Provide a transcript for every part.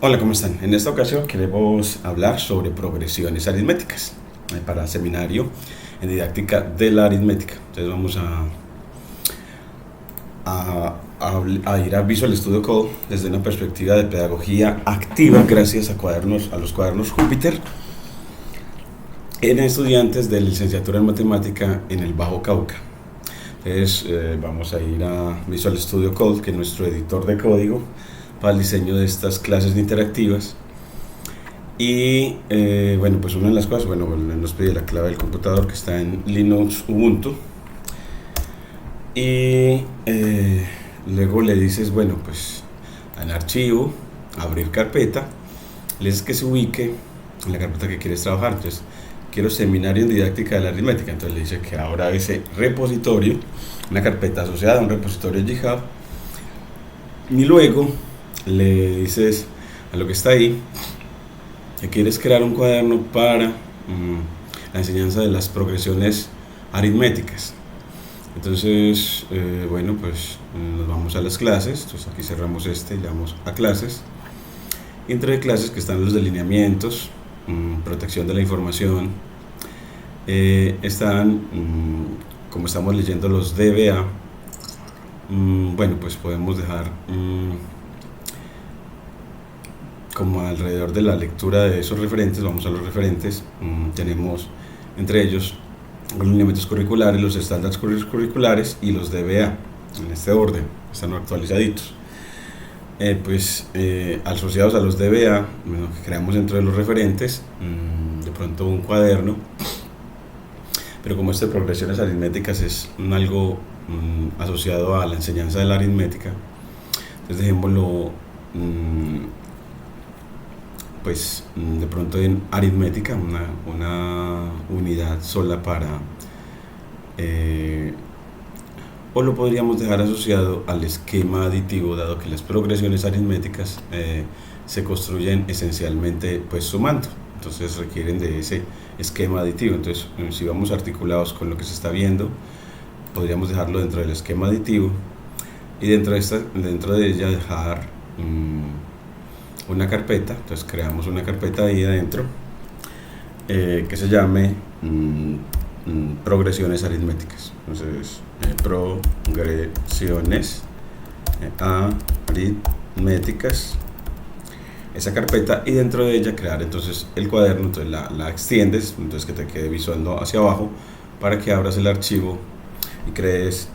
Hola, ¿cómo están? En esta ocasión queremos hablar sobre progresiones aritméticas para seminario en didáctica de la aritmética. Entonces vamos a ir a Visual Studio Code desde una perspectiva de pedagogía activa gracias a los cuadernos Júpiter en estudiantes de licenciatura en matemática en el Bajo Cauca. Entonces vamos a ir a Visual Studio Code, que es nuestro editor de código para el diseño de estas clases interactivas. Y bueno, pues una de las cosas, bueno, nos pide la clave del computador que está en Linux Ubuntu. Y luego le dices, bueno, pues en archivo, abrir carpeta, le dices que se ubique en la carpeta que quieres trabajar. Entonces, quiero seminario en didáctica de la aritmética. Entonces le dice que ahora ese repositorio, una carpeta asociada a un repositorio GitHub. Y luego le dices a lo que está ahí que quieres crear un cuaderno para la enseñanza de las progresiones aritméticas. Entonces, bueno, pues nos vamos a las clases. Entonces aquí cerramos y le damos a clases. Y entre clases que están los delineamientos, protección de la información, están, como estamos leyendo, los DBA. Bueno, pues podemos dejar como alrededor de la lectura de esos referentes. Vamos a los referentes. Tenemos entre ellos los lineamientos curriculares, los estándares curriculares y los DBA, en este orden, están actualizaditos. Asociados a los DBA, bueno, que creamos dentro de los referentes, de pronto un cuaderno, pero como este de progresiones aritméticas es algo asociado a la enseñanza de la aritmética, entonces dejémoslo de pronto en aritmética, una unidad sola para, o lo podríamos dejar asociado al esquema aditivo, dado que las progresiones aritméticas se construyen esencialmente pues sumando, entonces requieren de ese esquema aditivo. Entonces si vamos articulados con lo que se está viendo, podríamos dejarlo dentro del esquema aditivo y dentro de ella dejar una carpeta. Entonces creamos una carpeta ahí adentro que se llame progresiones aritméticas. Entonces progresiones aritméticas, esa carpeta, y dentro de ella crear entonces el cuaderno. Entonces la extiendes, entonces que te quede visuando hacia abajo para que abras el archivo y crees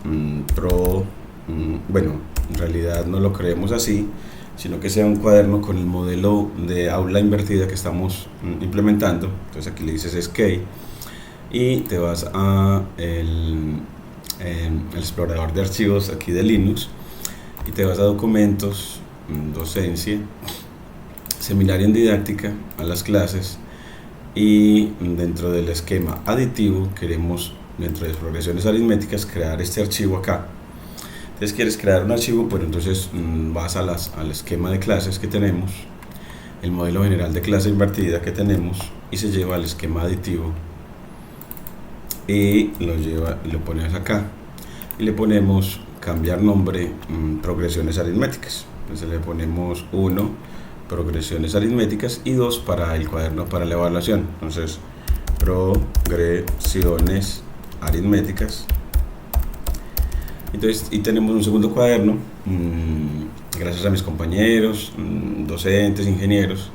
bueno, en realidad no lo creemos así, sino que sea un cuaderno con el modelo de aula invertida que estamos implementando. Entonces aquí le dices Escape y te vas a el explorador de archivos aquí de Linux y te vas a documentos, docencia, seminario en didáctica, a las clases, y dentro del esquema aditivo queremos, dentro de progresiones aritméticas, crear este archivo acá. Entonces quieres crear un archivo, pues entonces vas al esquema de clases que tenemos, el modelo general de clase invertida que tenemos, y se lleva al esquema aditivo y lo pones acá y le ponemos cambiar nombre, progresiones aritméticas. Entonces le ponemos 1 progresiones aritméticas y 2 para el cuaderno para la evaluación. Entonces progresiones aritméticas. Entonces, y tenemos un segundo cuaderno, gracias a mis compañeros, docentes, ingenieros,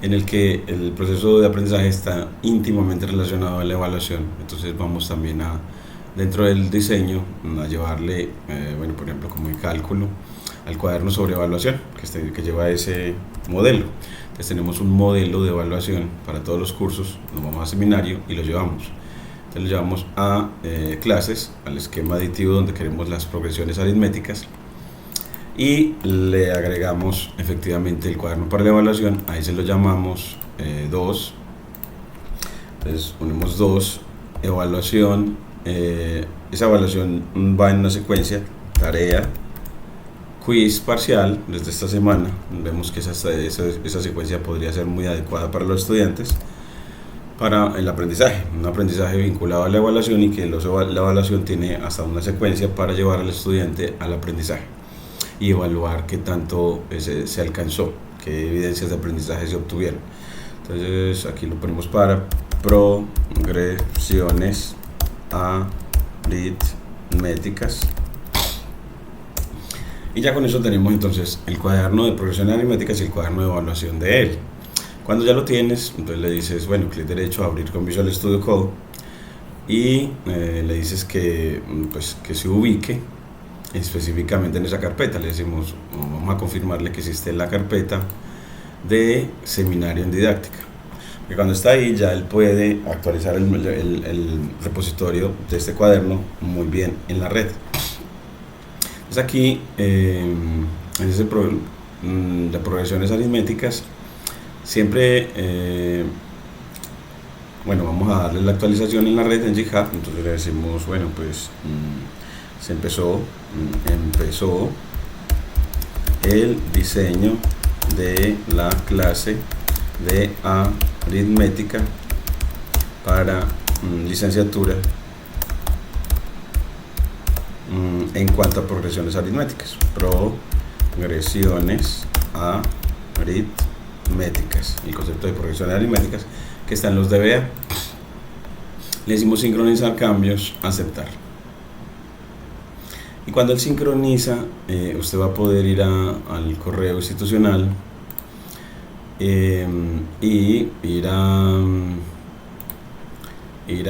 en el que el proceso de aprendizaje está íntimamente relacionado a la evaluación. Entonces vamos también dentro del diseño, a llevarle, bueno, por ejemplo, como el cálculo, al cuaderno sobre evaluación, que lleva ese modelo. Entonces tenemos un modelo de evaluación para todos los cursos, nos vamos a seminario y lo llevamos. Entonces lo llevamos a clases, al esquema aditivo donde queremos las progresiones aritméticas, y le agregamos efectivamente el cuaderno para la evaluación. Ahí se lo llamamos 2. Entonces ponemos 2, evaluación. Esa evaluación va en una secuencia: tarea, quiz parcial. Desde esta semana vemos que esa secuencia podría ser muy adecuada para los estudiantes para el aprendizaje, un aprendizaje vinculado a la evaluación, y que la evaluación tiene hasta una secuencia para llevar al estudiante al aprendizaje y evaluar qué tanto se alcanzó, qué evidencias de aprendizaje se obtuvieron. Entonces aquí lo ponemos para progresiones aritméticas. Y ya con eso tenemos entonces el cuaderno de progresiones aritméticas y el cuaderno de evaluación de él. Cuando ya lo tienes, entonces le dices, bueno, clic derecho a abrir con Visual Studio Code y le dices que, pues, que se ubique específicamente en esa carpeta. Le decimos, vamos a confirmarle que existe la carpeta de seminario en didáctica. Porque cuando está ahí ya él puede actualizar el repositorio de este cuaderno muy bien en la red. Entonces aquí, en ese de progresiones aritméticas, siempre, bueno, vamos a darle la actualización en la red en GitHub. Entonces le decimos, bueno, pues se empezó el diseño de la clase de aritmética para licenciatura en cuanto a progresiones aritméticas. Progresiones aritméticas. El concepto de progresiones aritméticas que está en los DBA. Le decimos sincronizar cambios, aceptar. Y cuando él sincroniza, usted va a poder ir al correo institucional y ir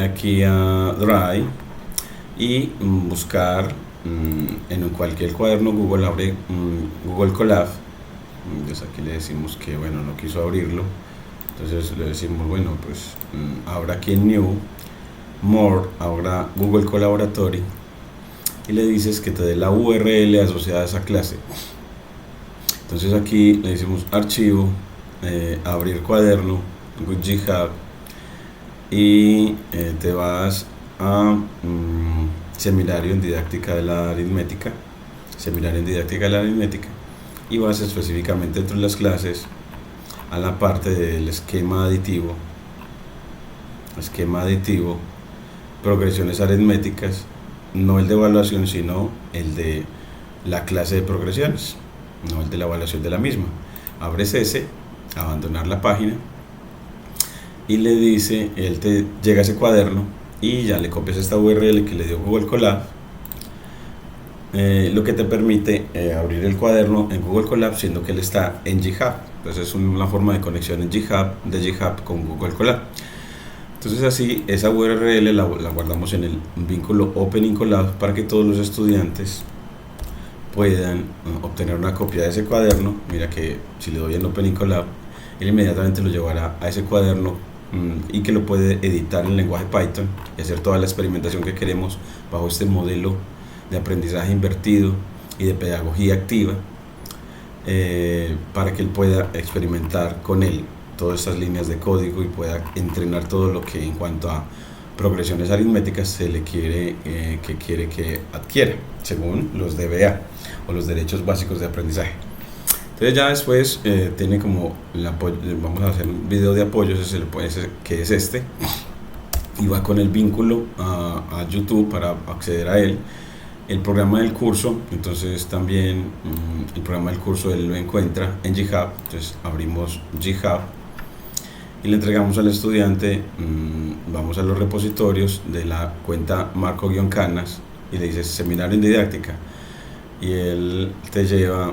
aquí a Drive y buscar en cualquier cuaderno Google, abre Google Colab. Entonces aquí le decimos que, bueno, no quiso abrirlo, entonces le decimos, bueno, pues abra aquí en New, More, ahora Google Collaboratory, y le dices que te dé la URL asociada a esa clase. Entonces aquí le decimos archivo, abrir cuaderno, GitHub, y te vas a seminario en didáctica de la aritmética, y vas específicamente dentro de las clases a la parte del esquema aditivo, progresiones aritméticas, no el de evaluación, sino el de la clase de progresiones, no el de la evaluación de la misma. Abres ese, abandonar la página, y le dice, él te llega a ese cuaderno y ya le copias esta URL que le dio Google Colab, lo que te permite abrir el cuaderno en Google Colab, siendo que él está en GitHub. Entonces es una forma de conexión en GitHub, de GitHub con Google Colab. Entonces así esa URL la guardamos en el vínculo Opening Colab para que todos los estudiantes puedan obtener una copia de ese cuaderno. Mira que si le doy en Opening Colab, él inmediatamente lo llevará a ese cuaderno y que lo puede editar en el lenguaje Python y hacer toda la experimentación que queremos bajo este modelo de aprendizaje invertido y de pedagogía activa, para que él pueda experimentar con él todas estas líneas de código y pueda entrenar todo lo que en cuanto a progresiones aritméticas se le quiere que adquiera según los DBA o los derechos básicos de aprendizaje. Entonces ya después tiene como vamos a hacer un video de apoyo, que es este, y va con el vínculo a YouTube para acceder a él. El programa del curso, entonces también el programa del curso él lo encuentra en GitHub. Entonces abrimos GitHub y le entregamos al estudiante, vamos a los repositorios de la cuenta Marco-Canas y le dices seminario en didáctica, y él te lleva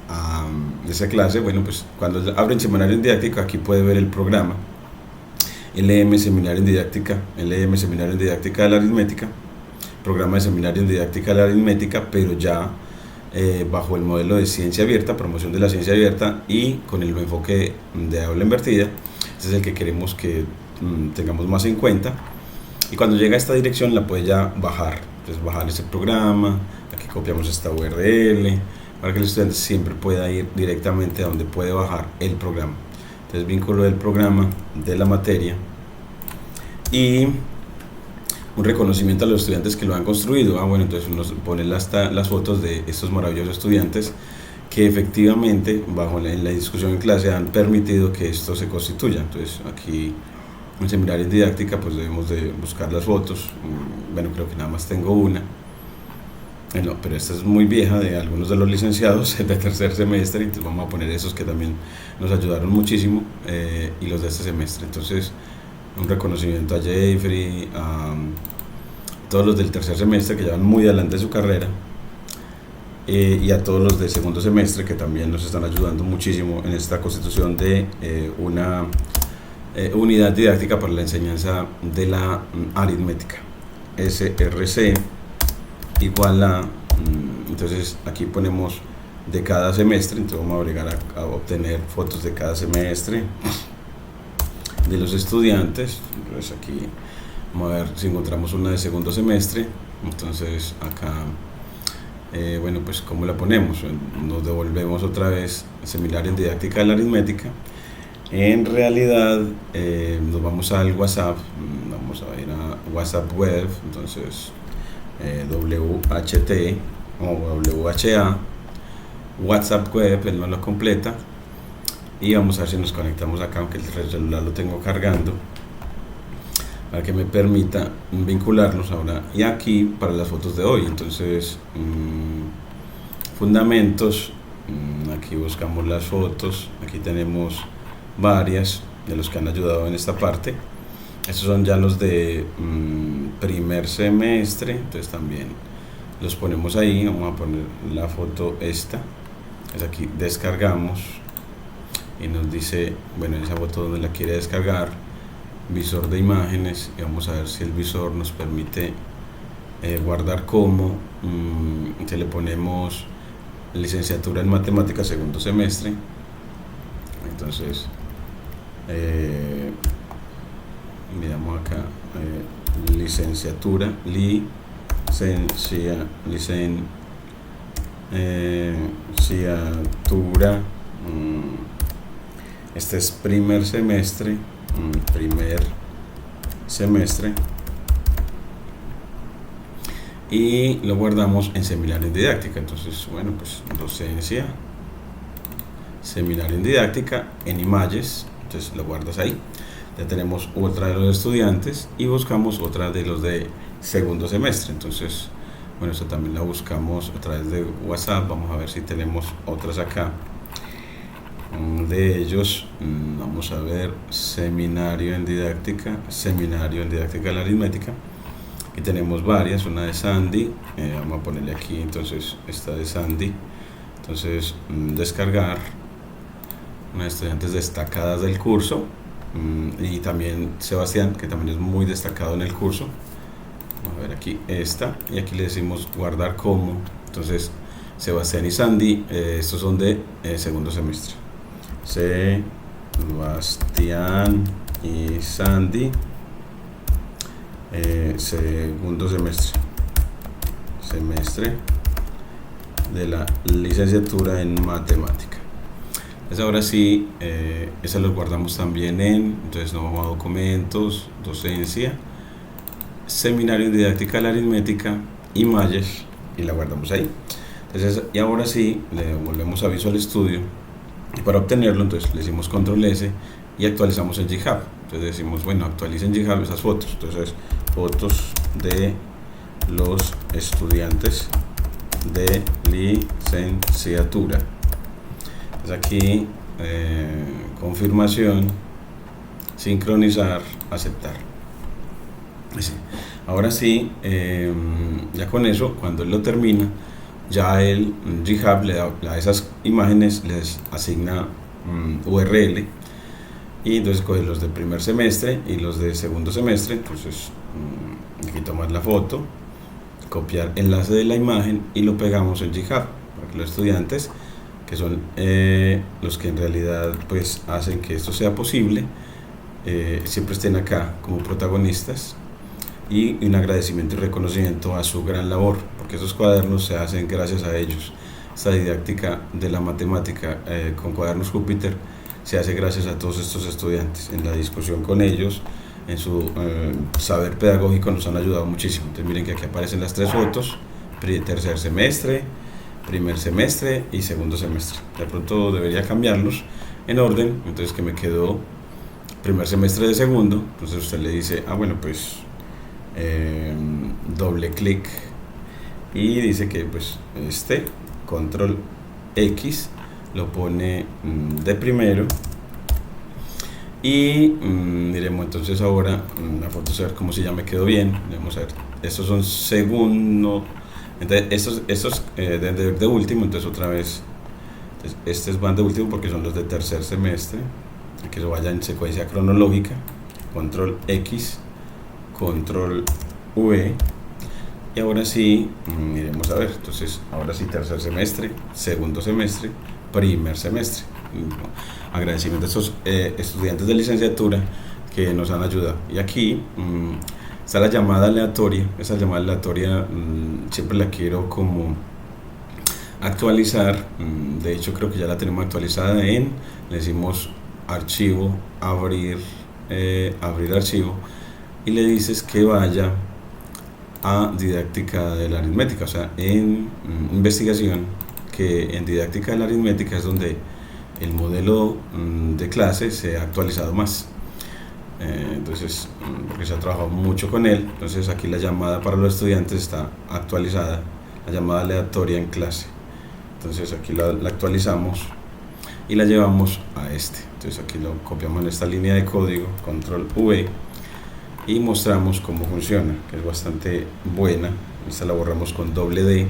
a esa clase. Bueno, pues cuando abren seminario en didáctica, aquí puede ver el programa LM Seminario en Didáctica, de la aritmética, programa de seminario en didáctica de la aritmética, pero ya bajo el modelo de ciencia abierta, promoción de la ciencia abierta y con el enfoque de aula invertida. Este es el que queremos que tengamos más en cuenta, y cuando llega a esta dirección la puede ya bajar. Entonces bajar ese programa, aquí copiamos esta URL para que el estudiante siempre pueda ir directamente a donde puede bajar el programa. Entonces vínculo del programa de la materia y un reconocimiento a los estudiantes que lo han construido. Bueno, entonces nos pone las fotos de estos maravillosos estudiantes que efectivamente en la discusión en clase han permitido que esto se constituya. Entonces aquí en seminario en didáctica pues debemos de buscar las fotos. Bueno, creo que nada más tengo una. No, pero esta es muy vieja de algunos de los licenciados de tercer semestre, entonces vamos a poner esos que también nos ayudaron muchísimo y los de este semestre. Entonces, un reconocimiento a Jeffrey, a todos los del tercer semestre que llevan muy adelante su carrera y a todos los de segundo semestre que también nos están ayudando muchísimo en esta constitución de una unidad didáctica para la enseñanza de la aritmética, SRC igual a, entonces aquí ponemos de cada semestre, entonces vamos a obligar a obtener fotos de cada semestre de los estudiantes. Entonces aquí vamos a ver si encontramos una de segundo semestre. Entonces acá bueno, pues cómo la ponemos, nos devolvemos otra vez similar en didáctica de la aritmética. En realidad nos vamos al WhatsApp, vamos a ir a WhatsApp web, entonces WHT o WHA, WhatsApp web, él no lo completa, y vamos a ver si nos conectamos acá, aunque el celular lo tengo cargando, para que me permita vincularnos ahora. Y aquí para las fotos de hoy, entonces fundamentos, aquí buscamos las fotos, aquí tenemos varias de los que han ayudado en esta parte. Estos son ya los de primer semestre, entonces también los ponemos ahí. Vamos a poner la foto esta, es aquí, descargamos y nos dice, bueno, esa foto donde la quiere descargar, visor de imágenes, y vamos a ver si el visor nos permite guardar como, si le ponemos licenciatura en matemáticas segundo semestre, entonces miramos acá, licenciatura, licenciatura, este es primer semestre, y lo guardamos en seminario en didáctica. Entonces, bueno, pues docencia, seminario en didáctica, en images, entonces lo guardas ahí. Ya tenemos otra de los estudiantes y buscamos otra de los de segundo semestre. Entonces, bueno, esto también la buscamos a través de WhatsApp. Vamos a ver si tenemos otras acá de ellos. Vamos a ver seminario en didáctica de la aritmética, y tenemos varias, una de Sandy, vamos a ponerle aquí, entonces esta de Sandy, entonces descargar, una de estudiantes destacadas del curso, y también Sebastián, que también es muy destacado en el curso. Vamos a ver aquí esta, y aquí le decimos guardar como, entonces Sebastián y Sandy, estos son de segundo semestre. Sebastián y Sandy, segundo semestre de la licenciatura en matemática. Entonces ahora sí, esa los guardamos también entonces nos vamos a documentos, docencia, seminario en didáctica de la aritmética, images, y la guardamos ahí. Entonces, y ahora sí, le volvemos a Visual Studio, y para obtenerlo, entonces le decimos control S y actualizamos en GitHub. Entonces decimos, bueno, actualicen en GitHub esas fotos. Entonces, fotos de los estudiantes de licenciatura. Entonces aquí, confirmación, sincronizar, aceptar. Así. Ahora sí, ya con eso, cuando él lo termina, ya el GitHub le da a esas imágenes, les asigna URL, y entonces coge los de primer semestre y los de segundo semestre. Entonces aquí tomas la foto, copiar enlace de la imagen y lo pegamos en GitHub para que los estudiantes, que son los que en realidad pues hacen que esto sea posible, siempre estén acá como protagonistas, y un agradecimiento y reconocimiento a su gran labor, porque esos cuadernos se hacen gracias a ellos. Esta didáctica de la matemática con cuadernos Júpiter se hace gracias a todos estos estudiantes. En la discusión con ellos, en su saber pedagógico, nos han ayudado muchísimo. Entonces miren que aquí aparecen las tres fotos: tercer semestre, primer semestre y segundo semestre. De pronto debería cambiarlos en orden, entonces que me quedó primer semestre de segundo. Entonces usted le dice, bueno, pues doble clic y dice que pues control X lo pone de primero y miremos entonces ahora la foto, a ver cómo si ya me quedó bien. Vamos a ver, estos son segundo, entonces estos de último, entonces otra vez, entonces estos van de último porque son los de tercer semestre, que se vaya en secuencia cronológica, control X, control V, y ahora sí, miremos a ver, entonces ahora sí tercer semestre, segundo semestre, primer semestre. Agradecimiento a estos estudiantes de licenciatura que nos han ayudado. Y aquí está la llamada aleatoria. Esa llamada aleatoria siempre la quiero como actualizar. De hecho creo que ya la tenemos actualizada le decimos archivo, abrir archivo, y le dices que vaya a didáctica de la aritmética, o sea, en investigación, que en didáctica de la aritmética es donde el modelo de clase se ha actualizado más. Entonces, porque se ha trabajado mucho con él, entonces aquí la llamada para los estudiantes está actualizada, la llamada aleatoria en clase. Entonces aquí la actualizamos y la llevamos a entonces aquí lo copiamos en esta línea de código, control V, y mostramos cómo funciona, que es bastante buena. Esta la borramos con doble D,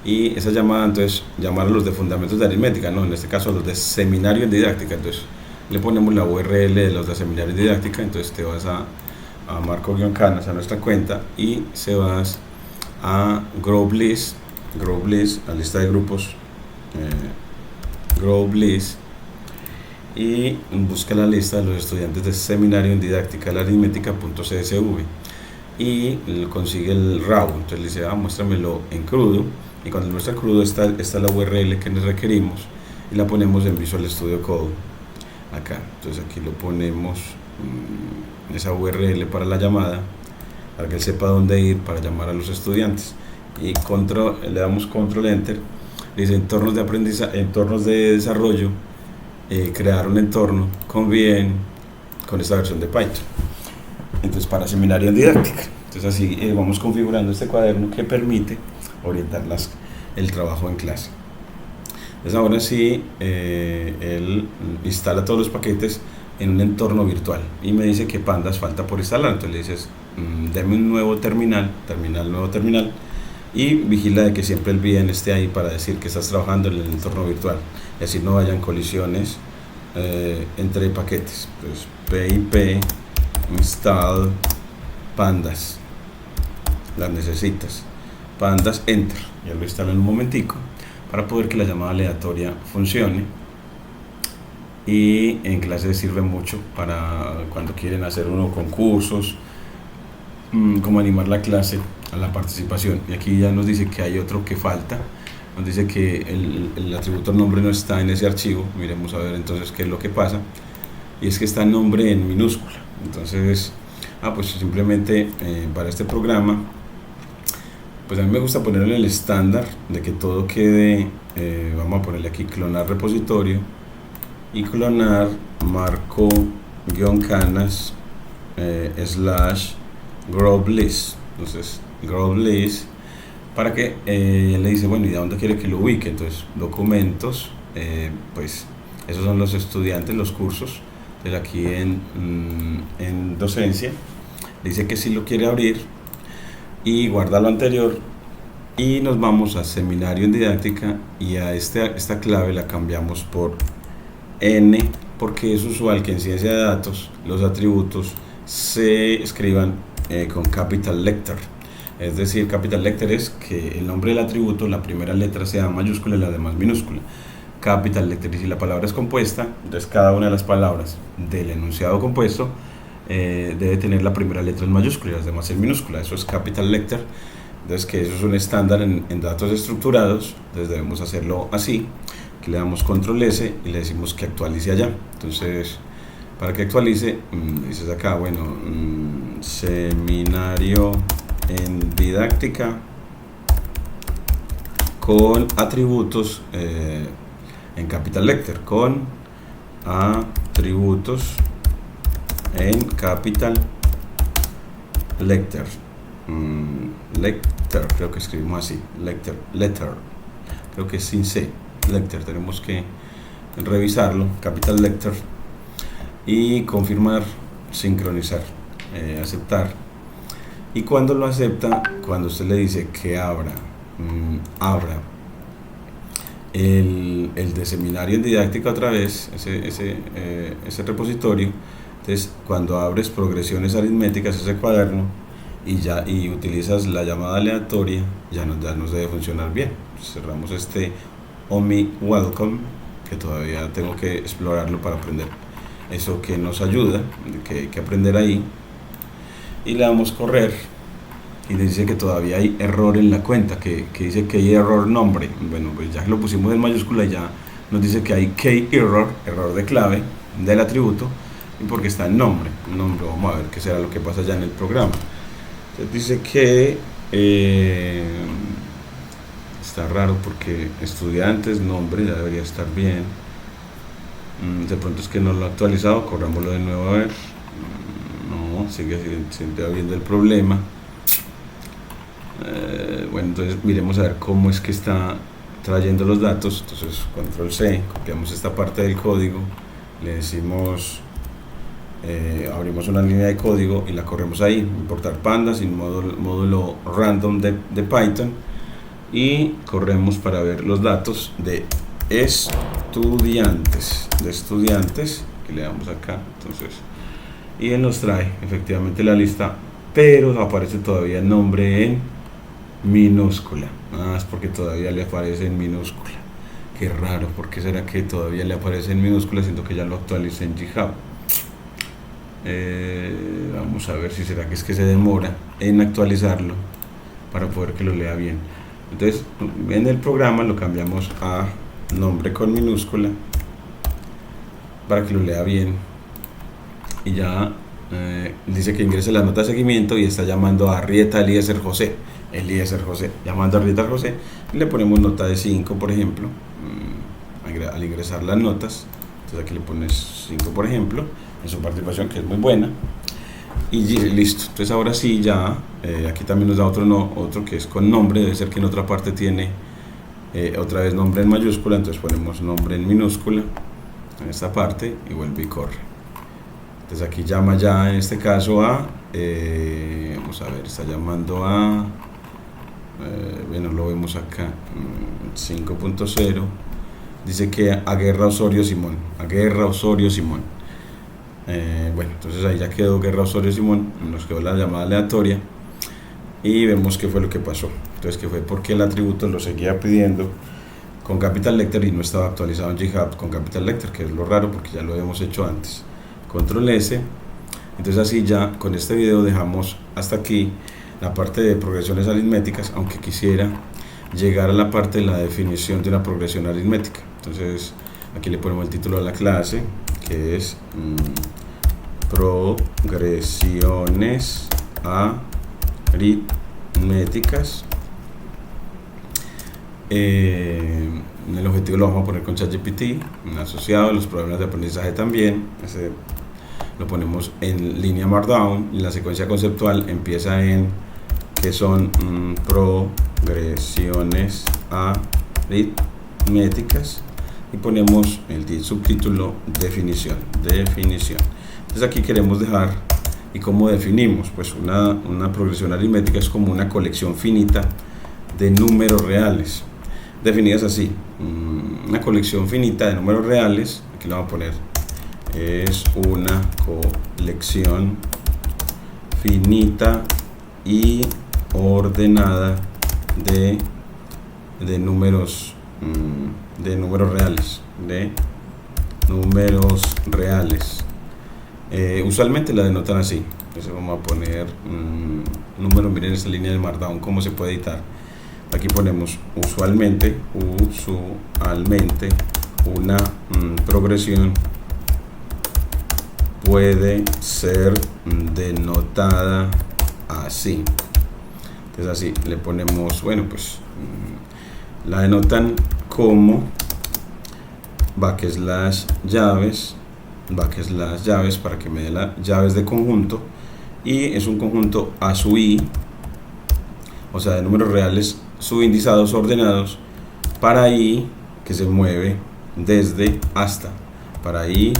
y esa llamada, entonces llamar a los de fundamentos de aritmética, no, en este caso a los de seminario en didáctica, entonces le ponemos la URL de los de seminario en didáctica. Entonces te vas a Marco-Canas, a nuestra cuenta, y se vas a GrowBliss, a lista de grupos, GrowBliss, y busca la lista de los estudiantes de seminario en didáctica de la aritmética.csv y consigue el RAW. Entonces le dice, muéstramelo en crudo, y cuando muestra crudo está la URL que nos requerimos y la ponemos en Visual Studio Code acá. Entonces aquí lo ponemos esa URL para la llamada, para que él sepa dónde ir para llamar a los estudiantes, y le damos control enter. Dice entornos de aprendizaje, entornos de desarrollo, crear un entorno con esta versión de Python, entonces para seminario en didáctica. Entonces así vamos configurando este cuaderno que permite orientar el trabajo en clase. Entonces ahora sí, él instala todos los paquetes en un entorno virtual y me dice que pandas falta por instalar. Entonces le dices, deme un nuevo terminal, y vigila de que siempre el bien esté ahí para decir que estás trabajando en el entorno virtual, y así no hayan colisiones entre paquetes. Entonces pip install pandas, las necesitas, pandas enter, ya lo instalo en un momentico para poder que la llamada aleatoria funcione. Y en clase sirve mucho para cuando quieren hacer concursos, como animar la clase a la participación. Y aquí ya nos dice que hay otro que falta, nos dice que el atributo nombre no está en ese archivo. Miremos a ver entonces qué es lo que pasa, y es que está el nombre en minúscula. Entonces pues simplemente para este programa, pues a mí me gusta ponerle el estándar de que todo quede, vamos a ponerle aquí clonar repositorio y clonar Marco-Canas /GrowBliss. Entonces GrowBliss, para que le dice, bueno, ¿y de dónde quiere que lo ubique? Entonces documentos, pues esos son los estudiantes, los cursos. Entonces aquí en docencia dice que si lo quiere abrir, y guarda lo anterior, y nos vamos a seminario en didáctica, y a esta clave la cambiamos por N, porque es usual que en ciencia de datos los atributos se escriban con capital letter. Es decir, capital letter es que el nombre del atributo, la primera letra sea mayúscula y la demás minúscula. Capital letter. Y si la palabra es compuesta, entonces cada una de las palabras del enunciado compuesto debe tener la primera letra en mayúscula y las demás en minúscula. Eso es capital letter. Entonces, que eso es un estándar en datos estructurados. Entonces debemos hacerlo así, que le damos control S y le decimos que actualice allá. Entonces, para que actualice, dices acá, bueno, seminario en didáctica con atributos en capital letter, con atributos en capital letter, letter, creo que escribimos así, letter, creo que es sin C, letter, tenemos que revisarlo, capital letter, y confirmar, sincronizar, aceptar. Y cuando lo acepta, cuando usted le dice que abra el de seminario en didáctica otra vez, ese repositorio, entonces cuando abres progresiones aritméticas, ese cuaderno, y utilizas la llamada aleatoria, ya nos debe funcionar bien. Cerramos este OMI Welcome, que todavía tengo que explorarlo para aprender eso que nos ayuda, que hay que aprender ahí, y le damos correr, y dice que todavía hay error en la cuenta, que dice que hay error nombre. Bueno, pues ya lo pusimos en mayúscula, ya nos dice que hay key error de clave del atributo, y porque está en nombre. Vamos a ver qué será lo que pasa ya en el programa. Entonces dice que está raro porque estudiantes, nombre, ya debería estar bien. De pronto es que no lo ha actualizado, corrámoslo de nuevo a ver. No, sigue habiendo el problema. Bueno, entonces miremos a ver cómo es que está trayendo los datos. Entonces control C, copiamos esta parte del código, le decimos abrimos una línea de código y la corremos ahí, importar pandas sin módulo random de Python, y corremos para ver los datos de estudiantes, que le damos acá, entonces, y él nos trae efectivamente la lista, pero aparece todavía el nombre en minúscula. Es porque todavía le aparece en minúscula. Qué raro, ¿por qué será que todavía le aparece en minúscula siendo que ya lo actualicé en GitHub? Vamos a ver si será que es que se demora en actualizarlo para poder que lo lea bien. Entonces en el programa lo cambiamos a nombre con minúscula para que lo lea bien, y ya dice que ingrese la nota de seguimiento y está llamando a Arrieta Eliezer José, llamando a Arrieta José, y le ponemos nota de 5, por ejemplo, al ingresar las notas. Entonces aquí le pones 5, por ejemplo, en su participación, que es muy buena, y listo. Entonces ahora sí ya, aquí también nos da otro que es con nombre, debe ser que en otra parte tiene otra vez nombre en mayúscula, entonces ponemos nombre en minúscula en esta parte y vuelve y corre. Entonces aquí llama ya en este caso a, vamos a ver, está llamando a, bueno, lo vemos acá, 5.0, dice que a Guerra Osorio Simón, bueno, entonces ahí ya quedó Guerra Osorio Simón, nos quedó la llamada aleatoria, y vemos qué fue lo que pasó. Entonces, que fue porque el atributo lo seguía pidiendo con capital letter y no estaba actualizado en GitHub con capital letter, que es lo raro porque ya lo habíamos hecho antes. Control S. Entonces así ya con este video dejamos hasta aquí la parte de progresiones aritméticas, aunque quisiera llegar a la parte de la definición de una progresión aritmética. Entonces aquí le ponemos el título a la clase, que es progresiones aritméticas. El objetivo lo vamos a poner con ChatGPT, asociado a los problemas de aprendizaje también. Lo ponemos en línea Markdown, y la secuencia conceptual empieza en que son progresiones aritméticas, y ponemos el subtítulo definición. Entonces aquí queremos dejar, y cómo definimos, pues una progresión aritmética es como una colección finita de números reales, definidas así, una colección finita de números reales. Aquí le vamos a poner, es una colección finita y ordenada de números reales, usualmente la denotan así. Entonces vamos a poner número, miren esta línea de Markdown cómo se puede editar. Aquí ponemos usualmente una progresión puede ser denotada así. Entonces así le ponemos, bueno, pues la denotan como llaves para que me dé las llaves de conjunto, y es un conjunto A sub i o sea, de números reales subindizados ordenados para i, que se mueve desde hasta, para i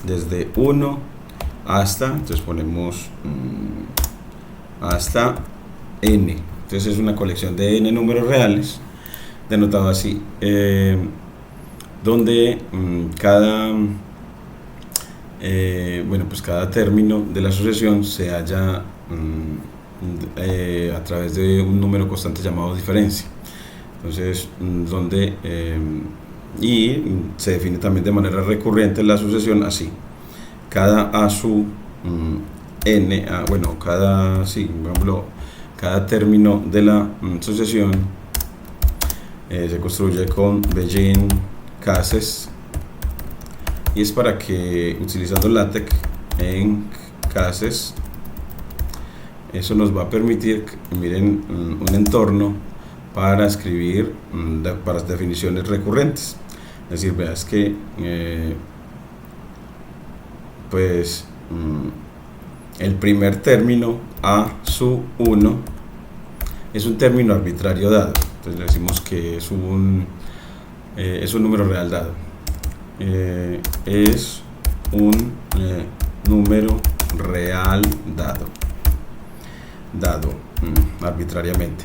desde 1 hasta, entonces ponemos hasta n. Entonces es una colección de n números reales, denotado así, donde cada cada término de la sucesión se halla a través de un número constante llamado diferencia. Entonces, donde y se define también de manera recurrente la sucesión así: cada a su n, cada término de la sucesión se construye con Begin cases, y es para que, utilizando LaTeX en cases, eso nos va a permitir, miren, un entorno para escribir para definiciones recurrentes. Es decir, veas que el primer término a su 1 es un término arbitrario dado. Entonces le decimos que es un número real dado. Es un número real dado arbitrariamente.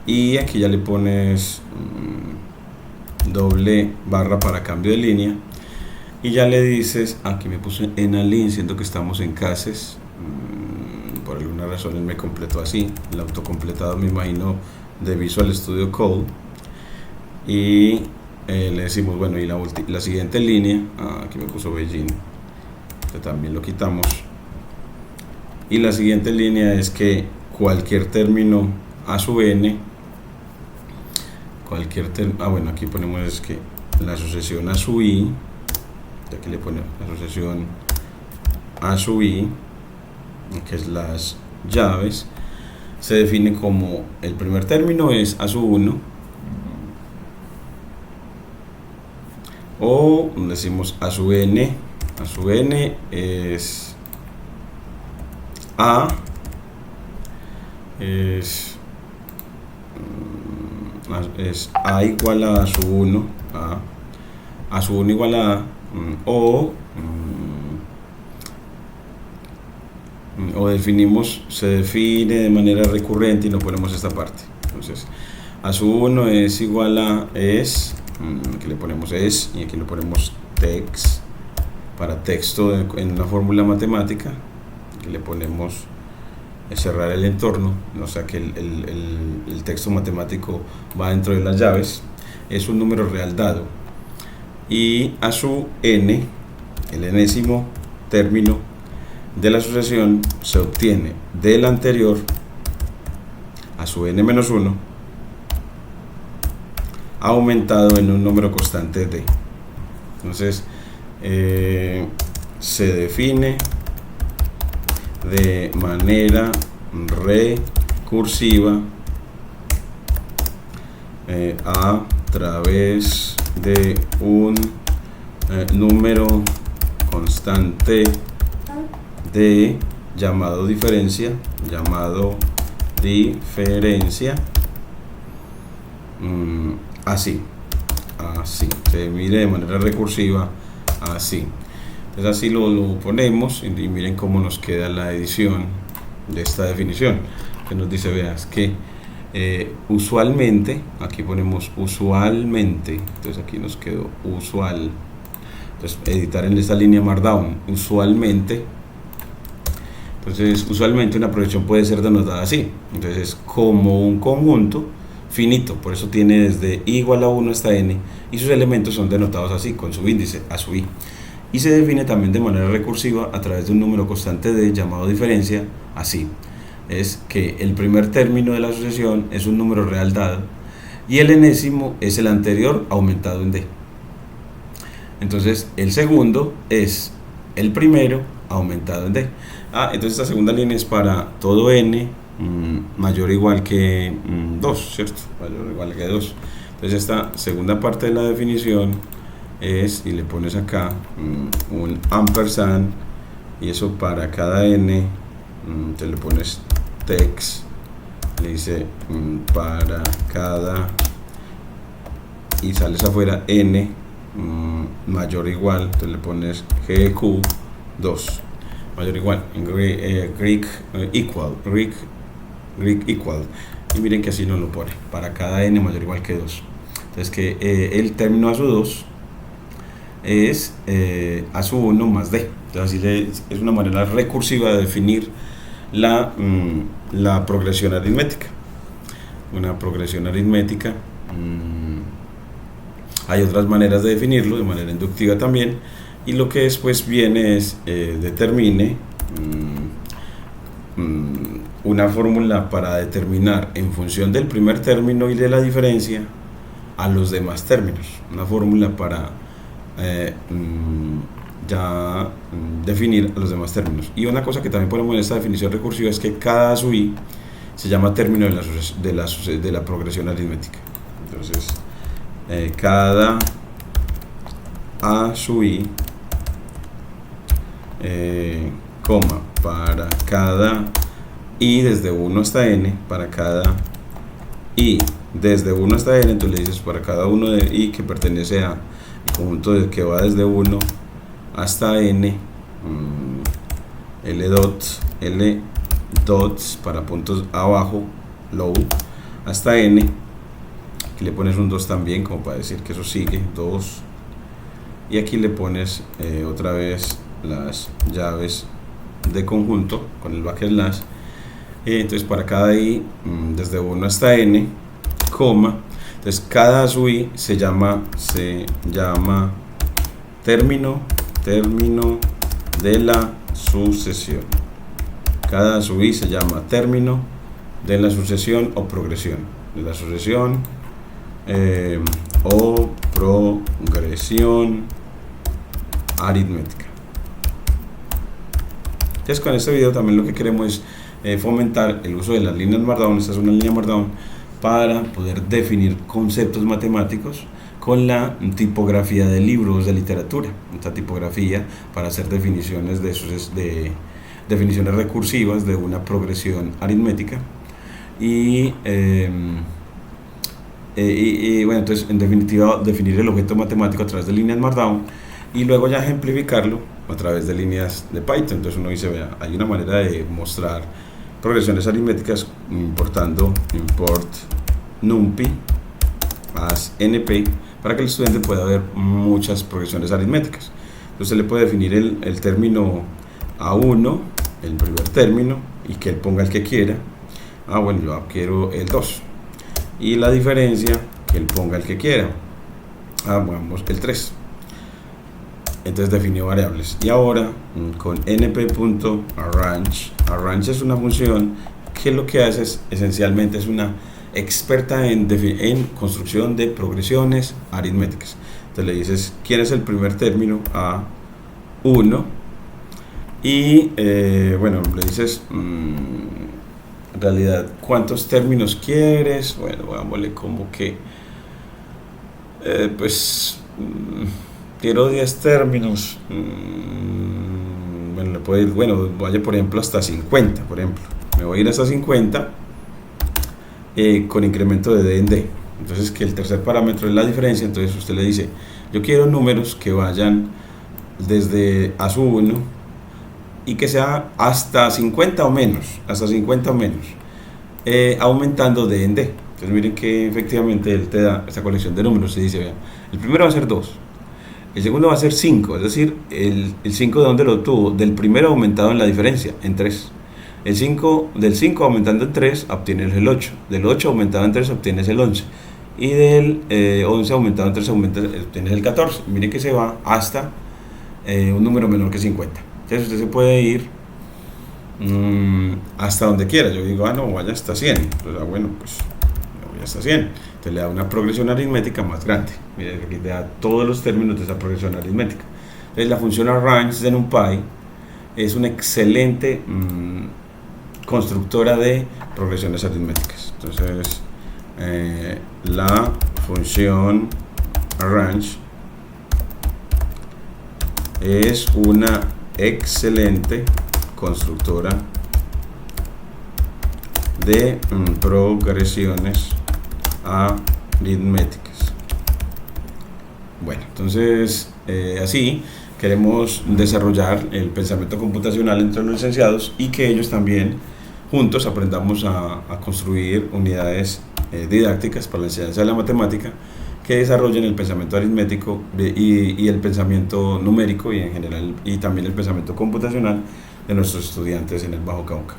Y aquí ya le pones doble barra para cambio de línea, y ya le dices, aquí me puse en align, siendo que estamos en cases, por alguna razón él me completó así, el autocompletado me imagino de Visual Studio Code, y le decimos, bueno, y la siguiente línea, aquí me puso Beijing, que también lo quitamos, y la siguiente línea es que cualquier término a su n, aquí ponemos es que la sucesión a su i, aquí le ponemos la sucesión a su i, que es las llaves, se define como el primer término es a su 1, o decimos a su n es a, es a igual a su 1, a su 1 igual a, o definimos, se define de manera recurrente y no ponemos esta parte. Entonces, a su 1 es igual a aquí le ponemos es, y aquí le ponemos text para texto en una fórmula matemática. Aquí le ponemos cerrar el entorno, o sea que el texto matemático va dentro de las llaves. Es un número real dado, y a su n, el enésimo término de la sucesión, se obtiene del anterior a su n menos 1 aumentado en un número constante d. Entonces se define de manera recursiva a través de un número constante d llamado diferencia, así se mide de manera recursiva así. Entonces así lo ponemos, y miren cómo nos queda la edición de esta definición, que nos dice, veas que usualmente, aquí ponemos usualmente, entonces aquí nos quedó usual. Entonces editar en esta línea Markdown, usualmente. Entonces usualmente una proyección puede ser denotada así, entonces como un conjunto finito, por eso tiene desde i igual a 1 hasta n, y sus elementos son denotados así, con su índice a su i, y se define también de manera recursiva a través de un número constante d llamado diferencia, así. Es que el primer término de la sucesión es un número real dado, y el enésimo es el anterior aumentado en d. Entonces el segundo es el primero aumentado en d. Entonces esta segunda línea es para todo n mayor o igual que 2, ¿cierto? Mayor o igual que 2. Entonces esta segunda parte de la definición es, y le pones acá un ampersand, y eso para cada n, te le pones text le dice para cada, y sales afuera n mayor o igual, entonces le pones GQ 2 mayor o igual, en Greek equal, y miren que así nos lo pone, para cada n mayor o igual que 2. Entonces que el término a su 2 es a su 1 más d. Entonces así es una manera recursiva de definir la progresión aritmética. Una progresión aritmética, hay otras maneras de definirlo, de manera inductiva también, y lo que después viene es determine una fórmula para determinar en función del primer término y de la diferencia a los demás términos, una fórmula para ya definir a los demás términos. Y una cosa que también ponemos en esta definición recursiva es que cada a sub i se llama término de la progresión aritmética. Entonces cada a sub i coma para cada i desde 1 hasta n, para cada i desde 1 hasta n, entonces le dices para cada uno de i que pertenece a el conjunto que va desde 1 hasta n, L dots para puntos abajo, low, hasta n, aquí le pones un 2 también como para decir que eso sigue, 2, y aquí le pones otra vez las llaves de conjunto con el backslash. Entonces para cada i desde 1 hasta n, coma, entonces cada a sub i se llama término de la sucesión. Cada a sub i se llama término de la sucesión o progresión, de la sucesión o progresión aritmética. Entonces con este video también lo que queremos es fomentar el uso de las líneas Markdown. Esta es una línea Markdown para poder definir conceptos matemáticos con la tipografía de libros de literatura. Esta tipografía para hacer definiciones definiciones recursivas de una progresión aritmética y bueno, entonces en definitiva definir el objeto matemático a través de líneas Markdown y luego ya ejemplificarlo a través de líneas de Python. Entonces uno dice, vea, hay una manera de mostrar progresiones aritméticas importando import numpy as np para que el estudiante pueda ver muchas progresiones aritméticas. Entonces le puede definir el término A1, el primer término, y que él ponga el que quiera. Bueno, yo quiero el 2, y la diferencia que él ponga el que quiera. Vamos, el 3. Entonces definió variables. Y ahora con np.arrange, arrange es una función que lo que hace es esencialmente es una experta en construcción de progresiones aritméticas. Entonces le dices quién es el primer término, A1, y bueno, le dices en realidad cuántos términos quieres. Bueno, vámonos como que pues quiero 10 términos. Bueno, le puedo ir, bueno, vaya por ejemplo hasta 50, por ejemplo. Me voy a ir hasta 50 con incremento de d en d. Entonces que el tercer parámetro es la diferencia. Entonces usted le dice, yo quiero números que vayan desde a sub 1 y que sea hasta 50 o menos, aumentando d en d. Entonces miren que efectivamente él te da esta colección de números. Se dice, vean, el primero va a ser 2, el segundo va a ser 5, es decir, el 5 de dónde lo obtuvo, del primero aumentado en la diferencia, en 3. El 5, del 5 aumentando en 3 obtienes el 8, del 8 aumentado en 3 obtienes el 11, y del 11 aumentado en 3 obtienes el 14. Miren que se va hasta un número menor que 50. Entonces usted se puede ir hasta donde quiera. Yo digo, no, vaya hasta 100. Entonces, bueno, pues voy hasta 100. Entonces le da una progresión aritmética más grande. Miren, aquí te da todos los términos de esa progresión aritmética. Entonces la función arrange de NumPy es una excelente constructora de progresiones aritméticas. Entonces la función arrange es una excelente constructora de progresiones aritméticas. Bueno, entonces así queremos desarrollar el pensamiento computacional entre los licenciados y que ellos también juntos aprendamos a construir unidades didácticas para la enseñanza de la matemática que desarrollen el pensamiento aritmético y el pensamiento numérico y en general y también el pensamiento computacional de nuestros estudiantes en el Bajo Cauca.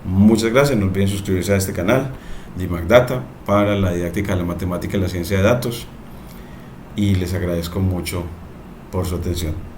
Muchas gracias, no olviden suscribirse a este canal DIMAC Data para la didáctica de la matemática y la ciencia de datos y les agradezco mucho por su atención.